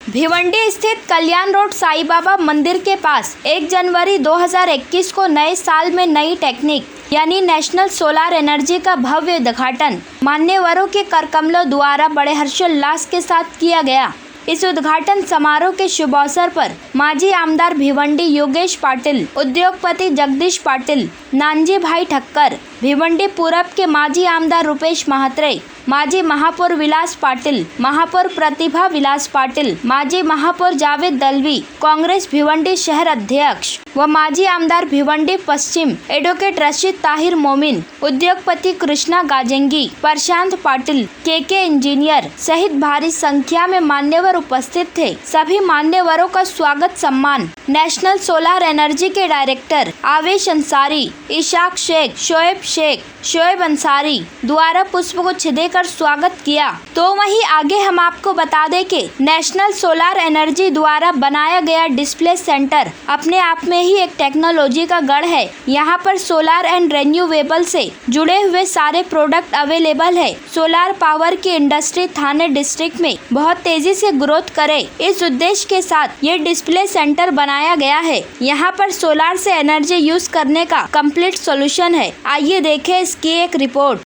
भिवंडी स्थित कल्याण रोड साईं बाबा मंदिर के पास 1 जनवरी 2021 को नए साल में नई टेक्निक यानी नेशनल सोलार एनर्जी का भव्य उद्घाटन मान्यवरों के करकमलों द्वारा बड़े हर्षोल्लास के साथ किया गया। इस उद्घाटन समारोह के शुभ अवसर पर माजी आमदार भिवंडी योगेश पाटिल, उद्योगपति जगदीश पाटिल, नानजी भाई ठक्कर, भिवंडी पूरब के माजी आमदार रुपेश महात्रे, माजी महापौर विलास पाटिल, महापौर प्रतिभा विलास पाटिल, माजी महापौर जावेद दलवी, कांग्रेस भिवंडी शहर अध्यक्ष व माजी आमदार भिवंडी पश्चिम एडवोकेट रशीद ताहिर मोमिन, उद्योगपति कृष्णा गाजेंगी, प्रशांत पाटिल, के इंजीनियर सहित भारी संख्या में मान्यवर उपस्थित थे। सभी मान्यवरों का स्वागत सम्मान नेशनल सोलार एनर्जी के डायरेक्टर आवेश अंसारी, इशाक शेख, शोएब अंसारी द्वारा पुष्पगुच्छ देकर स्वागत किया। तो वहीं आगे हम आपको बता दें कि नेशनल सोलार एनर्जी द्वारा बनाया गया डिस्प्ले सेंटर अपने आप में ही एक टेक्नोलॉजी का गढ़ है। यहाँ पर सोलार एंड रिन्यूएबल से जुड़े हुए सारे प्रोडक्ट अवेलेबल है। सोलार पावर की इंडस्ट्री थाने डिस्ट्रिक्ट में बहुत तेजी से ग्रोथ करे, इस उद्देश्य के साथ ये डिस्प्ले सेंटर बनाया गया है। यहाँ पर सोलार से एनर्जी यूज करने का कंप्लीट सॉल्यूशन है। आइए देखें इसकी एक रिपोर्ट।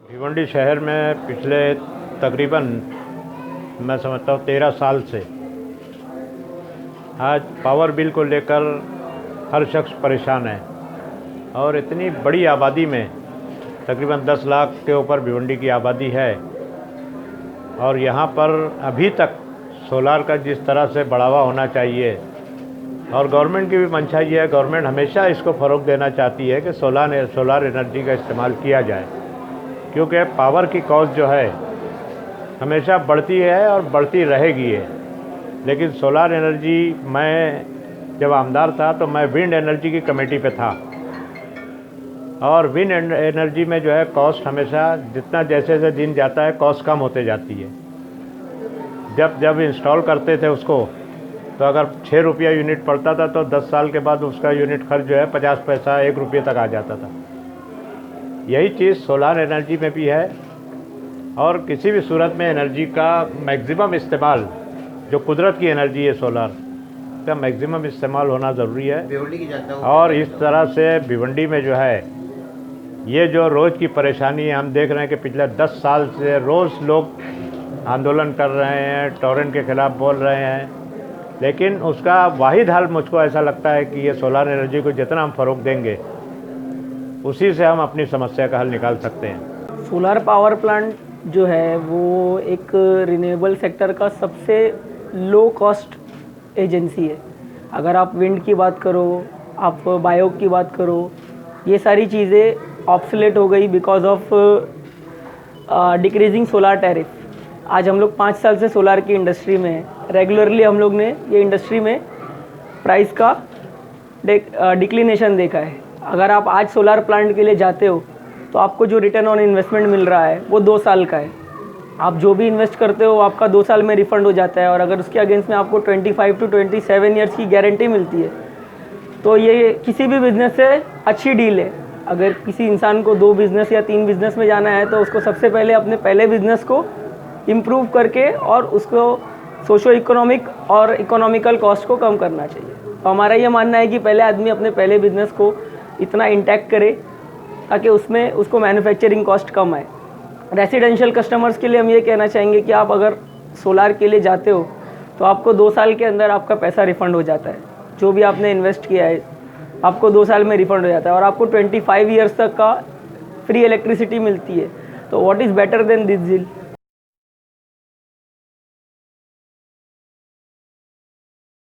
भिवंडी शहर में पिछले तकरीबन मैं समझता हूँ 13 साल से आज पावर बिल को लेकर हर शख्स परेशान है और इतनी बड़ी आबादी में तकरीबन 10 लाख के ऊपर भिवंडी की आबादी है और यहाँ पर अभी तक सोलार का जिस तरह से बढ़ावा होना चाहिए और गवर्नमेंट की भी मंशा ये है, गवर्नमेंट हमेशा इसको फ़रोग़ देना चाहती है कि सोलार एनर्जी का इस्तेमाल किया जाए, क्योंकि पावर की कॉस्ट जो है हमेशा बढ़ती है और बढ़ती रहेगी है। लेकिन सोलार एनर्जी, मैं जब आमदार था तो मैं विंड एनर्जी की कमेटी पे था और विंड एनर्जी में जो है कॉस्ट हमेशा जितना जैसे जैसे दिन जाता है कॉस्ट कम होते जाती है। जब इंस्टॉल करते थे उसको तो अगर 6 रुपया यूनिट पड़ता था तो 10 साल के बाद उसका यूनिट खर्च जो है 50 पैसा 1 रुपये तक आ जाता था। यही चीज़ सोलार एनर्जी में भी है और किसी भी सूरत में एनर्जी का मैक्सिमम इस्तेमाल, जो कुदरत की एनर्जी है सोलार का मैक्सिमम इस्तेमाल होना ज़रूरी है। और इस तरह से भिवंडी में जो है ये जो रोज़ की परेशानी है, हम देख रहे हैं कि पिछले 10 साल से रोज़ लोग आंदोलन कर रहे हैं, टॉरेंट के ख़िलाफ़ बोल रहे हैं, लेकिन उसका वाहिद हल मुझको ऐसा लगता है कि ये सोलार एनर्जी को जितना हम फ़रोग़ देंगे उसी से हम अपनी समस्या का हल निकाल सकते हैं। सोलार पावर प्लांट जो है वो एक रिन्यूएबल सेक्टर का सबसे लो कॉस्ट एजेंसी है। अगर आप विंड की बात करो, आप बायो की बात करो, ये सारी चीज़ें ऑब्सोलेट हो गई because of decreasing solar tariff. आज हम लोग 5 साल से सोलार की इंडस्ट्री में हैं। रेगुलरली हम लोग ने ये इंडस्ट्री में प्राइस का डिक्लिनेशन देखा है। अगर आप आज सोलार प्लांट के लिए जाते हो तो आपको जो रिटर्न ऑन इन्वेस्टमेंट मिल रहा है वो 2 साल का है। आप जो भी इन्वेस्ट करते हो आपका 2 साल में रिफंड हो जाता है, और अगर उसके अगेंस्ट में आपको 25 to 27 ईयर्स की गारंटी मिलती है तो ये किसी भी बिज़नेस से अच्छी डील है। अगर किसी इंसान को 2 बिज़नेस या 3 बिज़नेस में जाना है तो उसको सबसे पहले अपने पहले बिज़नेस को इम्प्रूव करके और उसको सोशो इकोनॉमिक और इकोनॉमिकल कॉस्ट को कम करना चाहिए। तो हमारा ये मानना है कि पहले आदमी अपने पहले बिज़नेस को इतना इंटैक्ट करे ताकि उसमें उसको मैन्युफैक्चरिंग कॉस्ट कम आए। रेसिडेंशियल कस्टमर्स के लिए हम ये कहना चाहेंगे कि आप अगर सोलार के लिए जाते हो तो आपको 2 साल के अंदर आपका पैसा रिफ़ंड हो जाता है। जो भी आपने इन्वेस्ट किया है आपको 2 साल में रिफ़ंड हो जाता है, और आपको 25 ईयर्स तक का फ्री इलेक्ट्रिसिटी मिलती है। तो what is better than this deal.